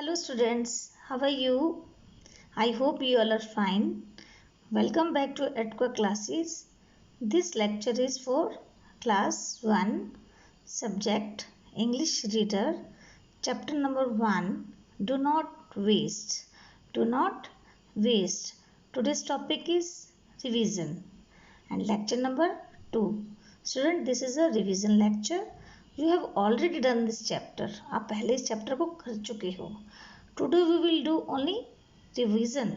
Hello students, how are you? I hope you all are fine. Welcome back to EdQua classes. This lecture is for class 1, subject English reader, chapter number 1, do not waste. Do not waste. Today's topic is revision and lecture number 2. Student, this is a revision lecture. You have already done this chapter. आप पहले इस chapter को कर चुके हो. Today we will do only revision.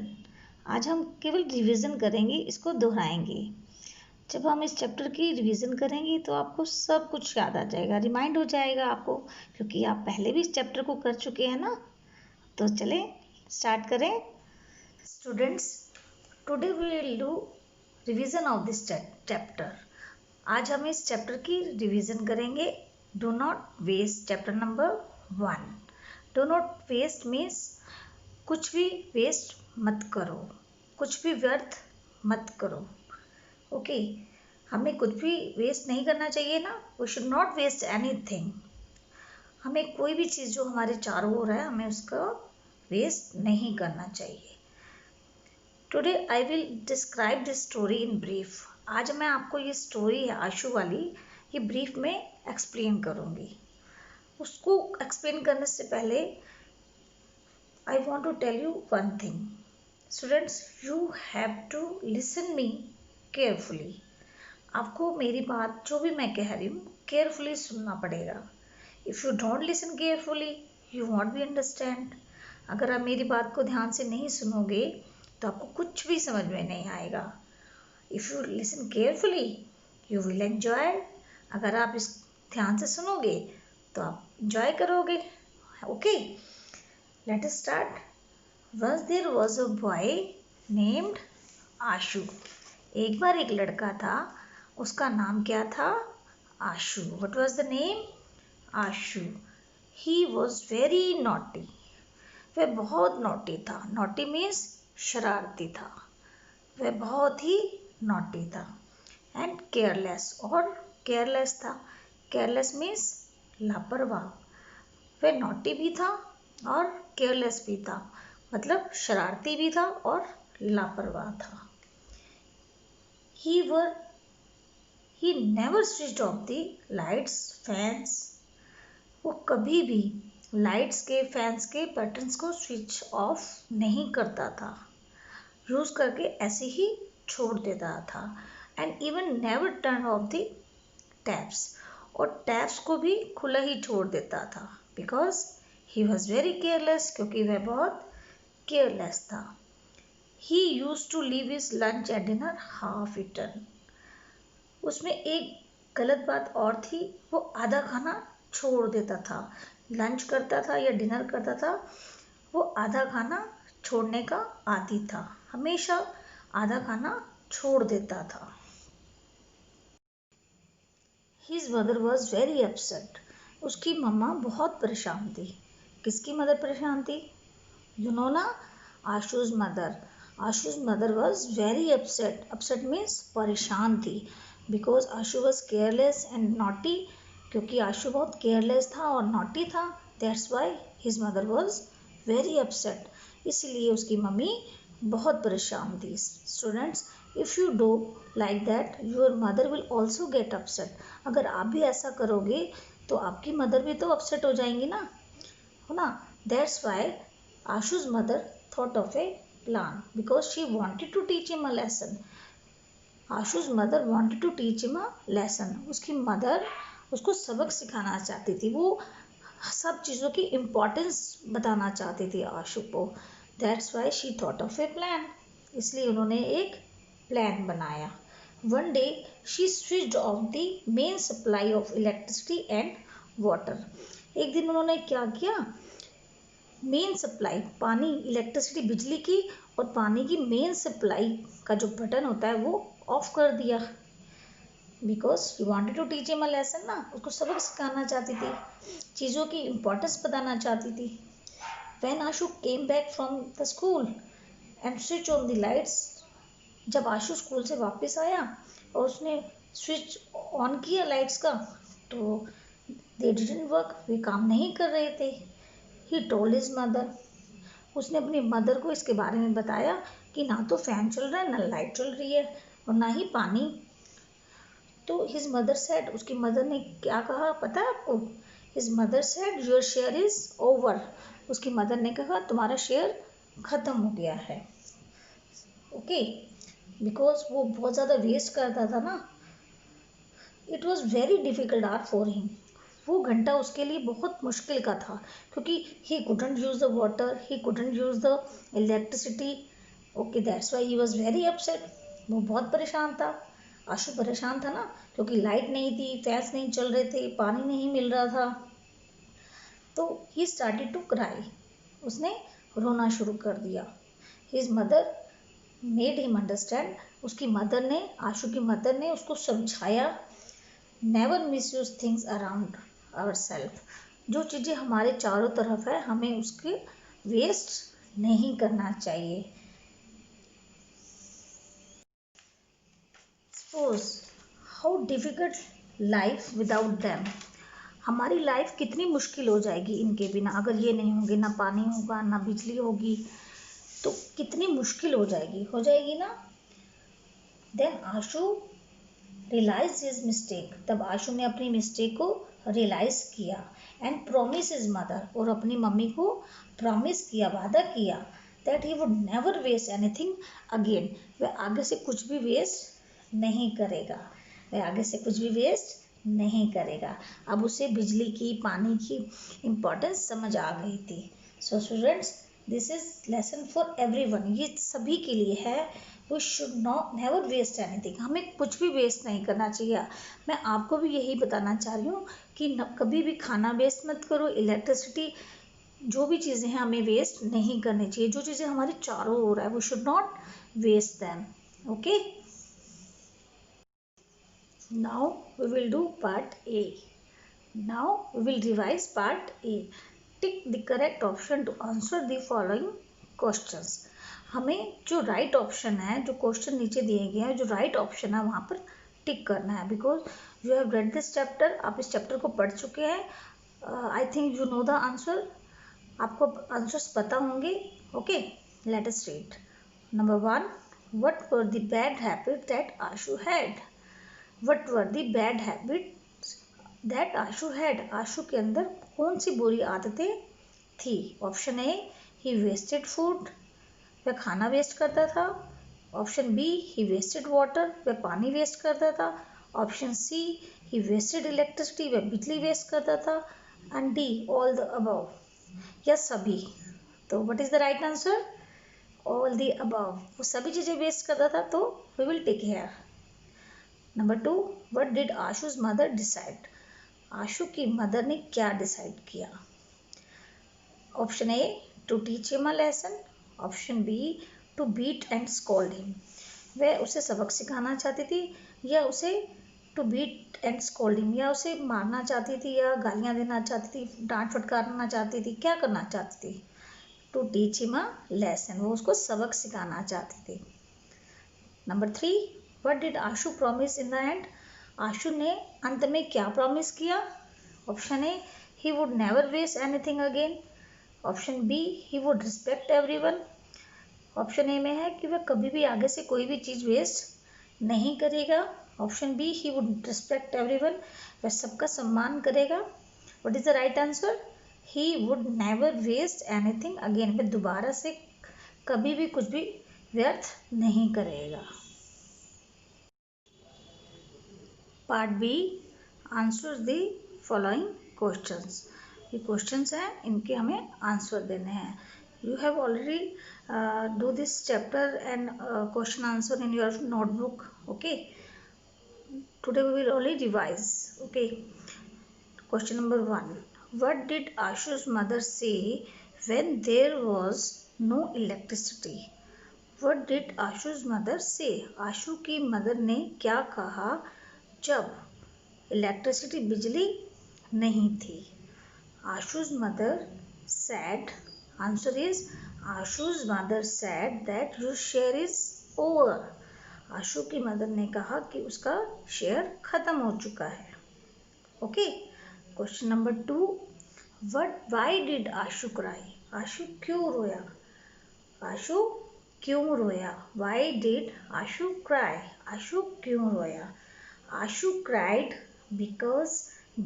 आज हम केवल रिवीजन करेंगे, इसको दोहराएंगे. जब हम इस चैप्टर की रिवीजन करेंगे तो आपको सब कुछ याद आ जाएगा, रिमाइंड हो जाएगा आपको, क्योंकि आप पहले भी इस चैप्टर को कर चुके हैं ना. तो चलें स्टार्ट करें. Students, today we will do revision of this chapter. आज हम इस चैप्टर की रिवीजन करेंगे. Do not waste, chapter number 1. Do not waste means कुछ भी वेस्ट मत करो, कुछ भी व्यर्थ मत करो. ओके, हमें कुछ भी वेस्ट नहीं करना चाहिए ना. We should not waste anything. हमें कोई भी चीज़ जो हमारे चारों ओर है, हमें उसका वेस्ट नहीं करना चाहिए. Today I will describe this story in brief. आज मैं आपको ये स्टोरी है आशु वाली, ये ब्रीफ में एक्सप्लेन करूँगी. उसको एक्सप्लेन करने से पहले I want to tell you one thing. Students, you have to listen me carefully. आपको मेरी बात जो भी मैं कह रही हूँ केयरफुली सुनना पड़ेगा. If you don't listen carefully you want be understand. अगर आप मेरी बात को ध्यान से नहीं सुनोगे तो आपको कुछ भी समझ में नहीं आएगा. If you listen carefully you will enjoy. अगर आप इस ध्यान से सुनोगे तो आप एंजॉय करोगे. Okay, let us start. Once there was a boy named Ashu. एक बार एक लड़का था, उसका नाम क्या था? Ashu. What was the name? Ashu. He was very naughty. वह बहुत नॉटी था. नॉटी मीन्स शरारती था. वह बहुत ही नॉटी था. एंड केयरलेस, और केयरलेस था. केयरलेस मीन्स लापरवाह. वह नॉटी भी था और केयरलेस भी था, मतलब शरारती भी था और लापरवाह था. He never switched off the lights, fans. वो कभी भी लाइट्स के, फैंस के बटन्स को स्विच ऑफ नहीं करता था. यूज़ करके ऐसे ही छोड़ देता था. And even never turn off the taps. और टैप्स को भी खुला ही छोड़ देता था. Because he was very careless, क्योंकि वह बहुत केयरलेस था. He use to leave his lunch and dinner half eaten. उसमें एक गलत बात और थी, वो आधा खाना छोड़ देता था. लंच करता था या डिनर करता था, वो आधा खाना छोड़ने का आदी था. हमेशा आधा खाना छोड़ देता था. His mother was very upset. उसकी मम्मा बहुत परेशान थी. किसकी मदर परेशान थी? You know ना, आशु's mother. आशु's mother was very upset. Upset means परेशान थी. Because Ashu was careless and naughty. क्योंकि आशु बहुत careless था और naughty था. That's why his mother was very upset. इसलिए उसकी मम्मी बहुत परेशान थी. Students, if you do like that your mother will also get upset. अगर आप भी ऐसा करोगे तो आपकी मदर भी तो अपसेट हो जाएंगी ना, हो ना. That's why Ashu's mother thought of a plan, because she wanted to teach him a lesson. Ashu's mother wanted to teach him a lesson. उसकी मदर उसको सबक सिखाना चाहती थी. वो सब चीज़ों की इम्पोर्टेंस बताना चाहती थी आशु को. That's why she thought of a plan. इसलिए उन्होंने एक प्लान बनाया. One day she switched off the main supply of electricity and water. एक दिन उन्होंने क्या किया? मेन सप्लाई, पानी, इलेक्ट्रिसिटी, बिजली की और पानी की मेन सप्लाई का जो बटन होता है वो ऑफ कर दिया. Because you wanted to teach him a lesson ना. उसको सबक सिखाना चाहती थी, चीज़ों की इम्पोर्टेंस बताना चाहती थी. When Ashu came back from the school and switch on the lights. जब आशु स्कूल से वापस आया और उसने स्विच ऑन किया लाइट्स का, तो they didn't work. वे काम नहीं कर रहे थे. ही टोल्ड हिज मदर, उसने अपनी मदर को इसके बारे में बताया कि ना तो फैन चल रहा है, ना लाइट चल रही है, और ना ही पानी। तो हिज मदर सेड, उसकी मदर ने क्या कहा पता है आपको? His mother said your share is over, उसकी मदर ने कहा तुम्हारा शेयर खत्म हो गया है। ओके, बिकॉज वो बहुत ज़्यादा वेस्ट करता था ना। It was very difficult are for him, वो घंटा उसके लिए बहुत मुश्किल का था, क्योंकि he couldn't use the water, he couldn't use the electricity. Okay, that's why he was very upset, वो बहुत परेशान था। आशु परेशान था ना, क्योंकि लाइट नहीं थी, फैंस नहीं चल रहे थे, पानी नहीं मिल रहा था। तो ही स्टार्टेड टू क्राई, उसने रोना शुरू कर दिया। His mother made him understand, उसकी मदर ने, आशु की मदर ने उसको समझाया, never misuse things around our self, जो चीज़ें हमारे चारों तरफ है हमें उसके वेस्ट नहीं करना चाहिए। Suppose how difficult life without them, हमारी लाइफ कितनी मुश्किल हो जाएगी इनके बिना, अगर ये नहीं होंगे, ना पानी होगा, ना बिजली होगी, तो कितनी मुश्किल हो जाएगी ना। देन आशु रियलाइज हिज मिस्टेक, तब आशु ने अपनी मिस्टेक को रियलाइज किया, एंड प्रॉमिस हिज मदर, और अपनी मम्मी को प्रॉमिस किया, वादा किया, that he would never waste anything again, वह आगे से कुछ भी वेस्ट नहीं करेगा, वह आगे से कुछ भी वेस्ट नहीं करेगा। अब उसे बिजली की, पानी की इम्पोर्टेंस समझ आ गई थी। So students, this is lesson for everyone, ये सभी के लिए है। We should not never waste anything, हमें कुछ भी वेस्ट नहीं करना चाहिए। मैं आपको भी यही बताना चाह रही हूँ कि कभी भी खाना वेस्ट मत करो, इलेक्ट्रिसिटी, जो भी चीज़ें हैं हमें वेस्ट नहीं करनी चाहिए, जो चीज़ें हमारे चारों ओर है, we should not waste them. Okay, now we will do part A. Now we will revise part A. Tick the correct option to answer the following questions. हमें जो राइट ऑप्शन है, जो क्वेश्चन नीचे दिए गए हैं, जो राइट ऑप्शन है वहाँ पर टिक करना है, because you have read this chapter, आप इस चैप्टर को पढ़ चुके हैं। I think you know the answer, आपको आंसर्स पता होंगे। Okay, let us read. Number 1, what were the bad habits that Ashu had? What were the bad habits that Ashu had, Ashu के अंदर कौन सी बुरी आदतें थी? Option A, he wasted food, वह खाना वेस्ट करता था। Option B, he wasted water, वह पानी वेस्ट करता था। Option C, he wasted electricity, वह बिजली वेस्ट करता था। And D, all the above, या सभी। तो what is the right answer? All the above, वो सभी चीजें वेस्ट करता था, तो we will take here. Number 2, what did Ashu's mother decide? Ashu की मदर ने क्या डिसाइड किया? Option A, to teach him a lesson. Option B, to beat and scold him, वह उसे सबक सिखाना चाहती थी, या उसे to beat and scold him, या उसे मारना चाहती थी, या गालियां देना चाहती थी, डांट फटकारना चाहती थी, क्या करना चाहती थी? To teach him a lesson, वो उसको सबक सिखाना चाहती थी। Number 3, what did Ashu promise in the end? Ashu ने अंत में क्या प्रॉमिस किया? Option A, he would never waste anything again. Option B, he would respect everyone. Option A में है कि वह कभी भी आगे से कोई भी चीज़ वेस्ट नहीं करेगा। Option B, he would respect everyone, वह सबका सम्मान करेगा। What is the right answer? He would never waste anything again, वह दोबारा से कभी भी कुछ भी व्यर्थ नहीं करेगा। Part B, answer the following questions. ये क्वेश्चंस हैं, इनके हमें आंसर देने हैं। You have already do this chapter and question answer in your notebook. Okay, today we will only revise. Okay, question number 1, what did Ashu's mother say when there was no electricity? What did Ashu's mother say? Ashu की mother ने क्या कहा जब electricity, बिजली नहीं थी? आशु's mother said, answer is आशु's mother said that your share is over. आशु की mother ने कहा कि उसका शेयर खत्म हो चुका है। Okay, question number 2, why did Ashu cry? Ashu क्यों रोया? आशु क्यों रोया? Why did Ashu cry? Ashu क्यों रोया? आशु cried because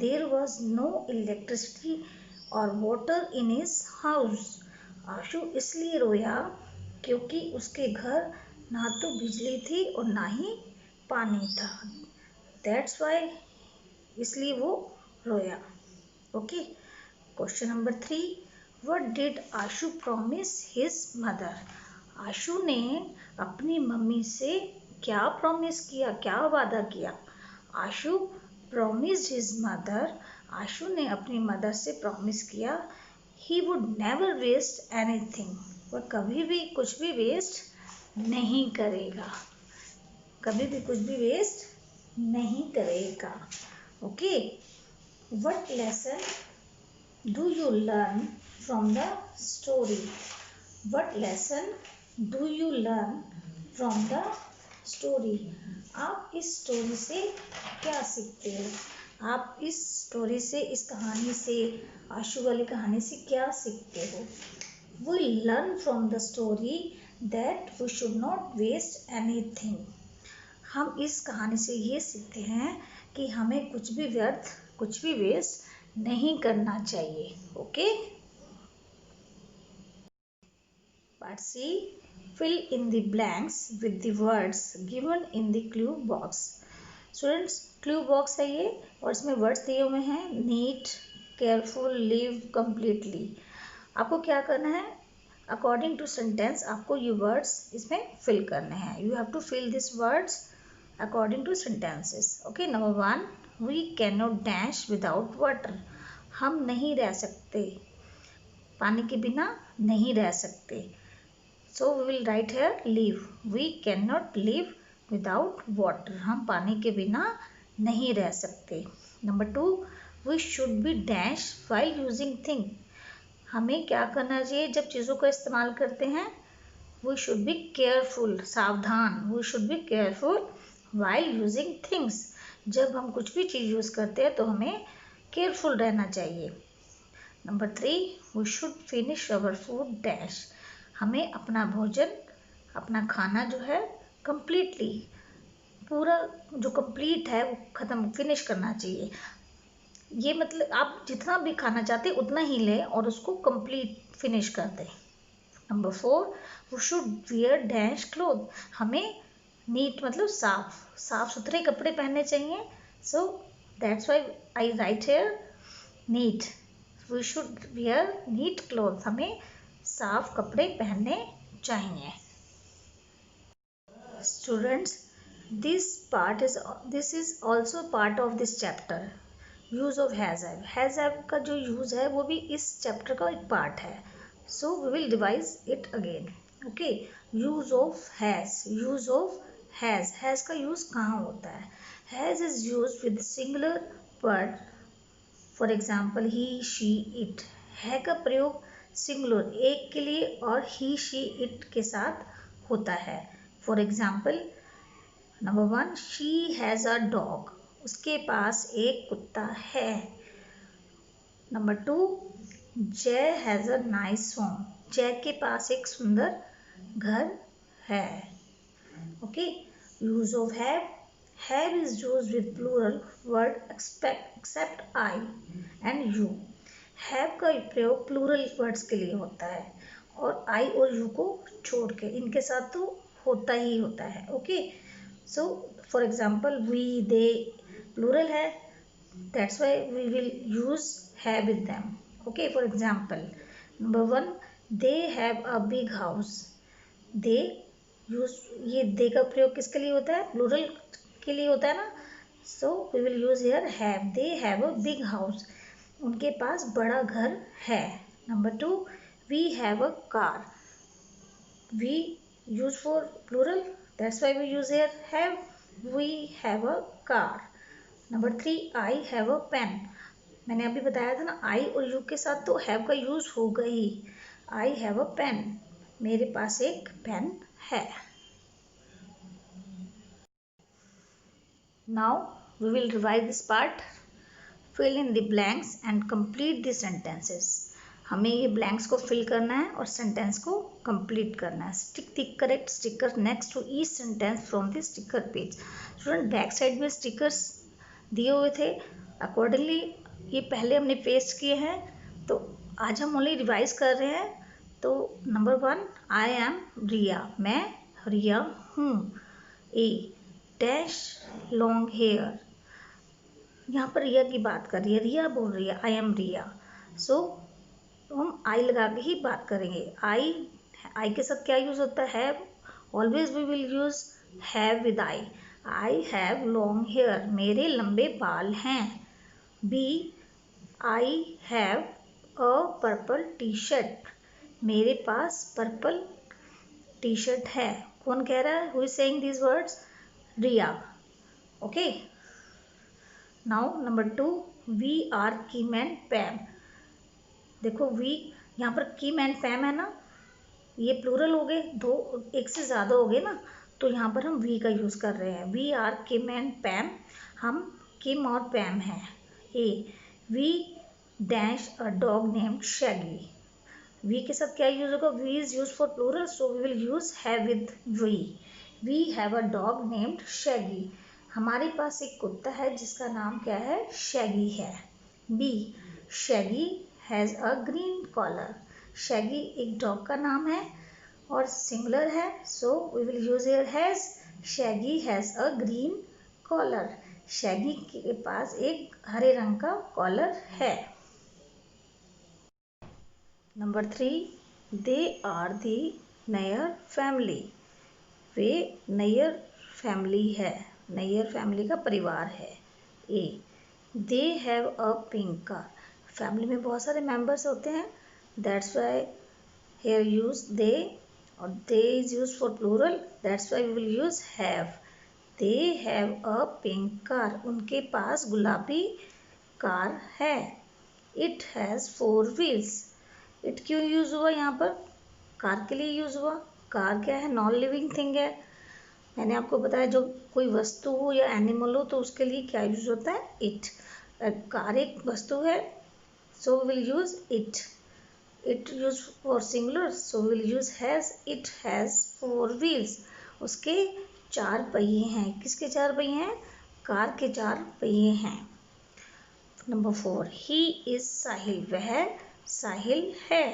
there was no electricity or water in his house. आशु इसलिए रोया क्योंकि उसके घर ना तो बिजली थी और ना ही पानी था. That's why, इसलिए वो रोया. Okay. Question number 3. What did Ashu promise his mother? आशु ने अपनी मम्मी से क्या प्रॉमिस किया, क्या वादा किया? आशु promised his mother. आशु ने अपनी मदर से प्रॉमिस किया he would never waste anything. वह कभी भी कुछ भी वेस्ट नहीं करेगा. कभी भी कुछ भी वेस्ट नहीं करेगा. Okay. What lesson do you learn from the story? What lesson do you learn from the story? आप इस स्टोरी से क्या सीखते हो? आप इस स्टोरी से, इस कहानी से, आशु वाली कहानी से क्या सीखते हो? We learn from the story that we should not waste anything. हम इस कहानी से ये सीखते हैं कि हमें कुछ भी व्यर्थ, कुछ भी वेस्ट नहीं करना चाहिए. Okay. Part C. Fill in the blanks with the words given in the clue box. Students, clue box है ये और इसमें वर्ड्स दिए हुए हैं नीट, केयरफुल, लिव, कम्प्लीटली. आपको क्या करना है? अकॉर्डिंग टू सेंटेंस आपको ये वर्ड्स इसमें फिल करने हैं. You have to fill this words according to sentences. Okay. Number 1. We can not dash without water. हम नहीं रह सकते, पानी के बिना नहीं रह सकते. So we will write here live. We cannot live without water. हम पानी के बिना नहीं रह सकते. Number 2. We should be dash while using thing. हमें क्या करना चाहिए जब चीज़ों का इस्तेमाल करते हैं? We should be careful. सावधान. We should be careful while using things. जब हम कुछ भी चीज़ यूज़ करते हैं तो हमें केयरफुल रहना चाहिए. Number 3. We should finish our food dash. हमें अपना भोजन, अपना खाना जो है कम्प्लीटली, पूरा जो कंप्लीट है वो ख़त्म, फिनिश करना चाहिए. ये मतलब आप जितना भी खाना चाहते हैं उतना ही लें और उसको कंप्लीट फिनिश कर दें. Number 4. We should wear dash cloth. हमें नीट मतलब साफ सुथरे कपड़े पहनने चाहिए. So that's why I write here neat. We should wear neat cloth. हमें साफ कपड़े पहनने चाहिए. Students, this is also part of this chapter. Use of has have का जो यूज है वो भी इस चैप्टर का एक पार्ट है. So we will revise it again. Okay. Use of has का यूज कहाँ होता है? Has is use with singular word. For example he, she, it. है का प्रयोग सिंगुलर एक के लिए और ही, शी, इट के साथ होता है. For example, number 1. She has a dog. उसके पास एक कुत्ता है. नंबर 2. जय हैज़ अ नाइस होम. जय के पास एक सुंदर घर है. Okay. Use of have is use with plural word except I and you. Have का प्रयोग प्लूरल वर्ड्स के लिए होता है और आई और यू को छोड़ के, इनके साथ तो होता ही होता है. Okay. So for example, we, they plural है, that's why we will use have with them. Okay. For example, number 1. They have a big house. They use, ये दे का प्रयोग किसके लिए होता है? प्लूरल के लिए होता है ना. So we will use here have. They have a big house. उनके पास बड़ा घर है. Number 2. We have a car. We use for plural, that's why we use here have. We have a car. Number 3. I have a pen. मैंने अभी बताया था ना, आई और यू के साथ तो हैव का यूज होगा ही. आई हैव अ पेन. मेरे पास एक पेन है. Now we will revise this part. Fill in the blanks and complete the sentences. हमें ये ब्लैंक्स को फिल करना है और सेंटेंस को कंप्लीट करना है। Stick the correct sticker next to each sentence from the sticker page. Student back side में स्टिकर्स दिए हुए थे, अकॉर्डिंगली ये पहले हमने पेस्ट किए हैं, तो आज हम ओनली रिवाइज कर रहे हैं। तो नंबर 1, आई एम रिया, मैं रिया हूँ। ए डैश लॉन्ग हेयर, यहाँ पर रिया की बात कर रही है, रिया बोल रही है आई एम रिया, सो हम आई लगा के ही बात करेंगे। आई के साथ क्या यूज होता है, always we will use have with I have long hair, मेरे लंबे बाल हैं। B I have a purple T shirt, मेरे पास पर्पल टी शर्ट है। कौन कह रहा है, who is saying this words, Riya. Okay, now number 2, we are Kim and Pam. देखो वी यहाँ पर किम एंड पैम है ना, ये प्लूरल हो गए, दो एक से ज़्यादा हो गए ना, तो यहाँ पर हम वी का यूज़ कर रहे हैं। We are Kim and Pam, हम किम और पैम हैं। A we dash a dog named Shaggy, we के साथ क्या यूज होगा, we is use for plural, so we will use have with we. We have a dog named Shaggy, हमारे पास एक कुत्ता है जिसका नाम क्या है, शैगी है। B Shaggy has a green collar, Shaggy एक डॉग का नाम है और सिंगुलर है, so we will use here has. Shaggy has a green collar, Shaggy के पास एक हरे रंग का कॉलर है। Number 3, they are the Nair family, वे नैयर फैमिली है, नैयर फैमिली का परिवार है। A they have a pink car, family में बहुत सारे मेंबर्स होते हैं, that's Y hair use they, और they is use for plural, that's why we will use have. They have a pink car, उनके पास गुलाबी कार है। इट हैज़ 4 व्हील्स, इट क्यों यूज हुआ, यहाँ पर कार के लिए यूज हुआ। कार क्या है, नॉन लिविंग थिंग है। मैंने आपको बताया जो कोई वस्तु हो या एनिमल हो तो उसके लिए क्या यूज होता है, इट। कार एक वस्तु है, so will use it. It use for singular, so will use has. It has 4 wheels, उसके 4 पहिए हैं। किसके 4 पहिए हैं, कार के 4 पहिए हैं। नंबर 4, ही इज साहिल, वह साहिल है।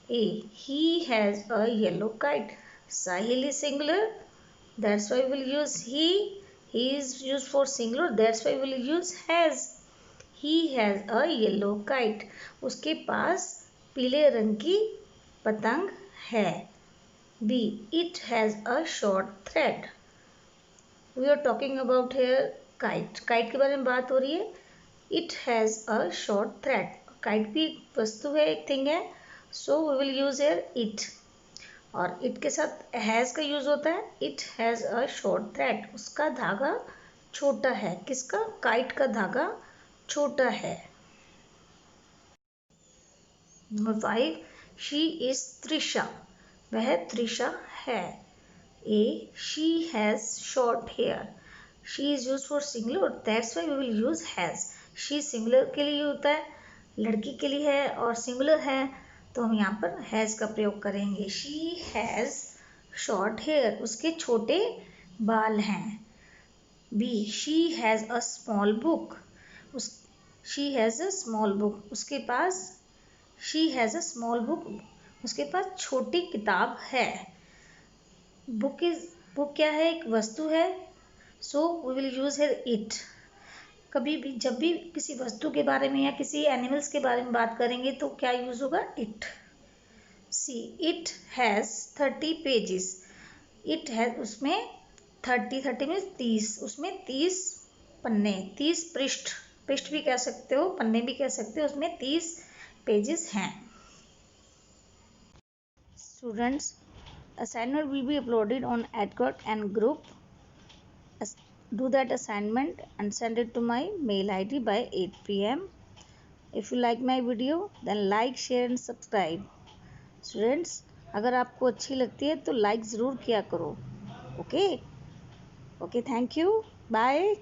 A he has a yellow kite, Sahil is singular, that's why we will use he is used for singular, that's why we will use has। he has a yellow kite, उसके पास पीले रंग की पतंग है। b it has a short thread, we are talking about here kite, kite के बारे में बात हो रही है। it has a short thread, kite भी वस्तु है, एक थिंग है, so we will use here it। और इट के साथ हैज़ का यूज होता है, it has a short thread, उसका धागा छोटा है। किसका, काइट का धागा छोटा है। नंबर 5, शी इज त्रिशा, वह त्रिशा है। A she has short hair, she is use for singular, that's why we will use has. She singular के लिए होता है, लड़की के लिए है और सिंगुलर है, तो हम यहाँ पर हैज़ का प्रयोग करेंगे। शी हैज़ शॉर्ट हेयर, उसके छोटे बाल हैं। B she has a small book, उस she has a small book, उसके पास she has a small book, उसके पास छोटी किताब है। बुक क्या है, एक वस्तु है, so we will use here it. कभी भी जब भी किसी वस्तु के बारे में या किसी एनिमल्स के बारे में बात करेंगे तो क्या यूज होगा, it. See it has 30 pages, it has उसमें 30 में 30, उसमें 30 पन्ने, 30 पृष्ठ, पृष्ठ भी कह सकते हो, पन्ने भी कह सकते हो, उसमें 30 पेजेस हैं। Students, assignment will be uploaded on Adcock and group. Do that assignment and send it to my mail ID by 8 p.m. If you like my video, then like, share and subscribe. Students, अगर आपको अच्छी लगती है तो like ज़रूर किया करो। Okay, thank you, bye.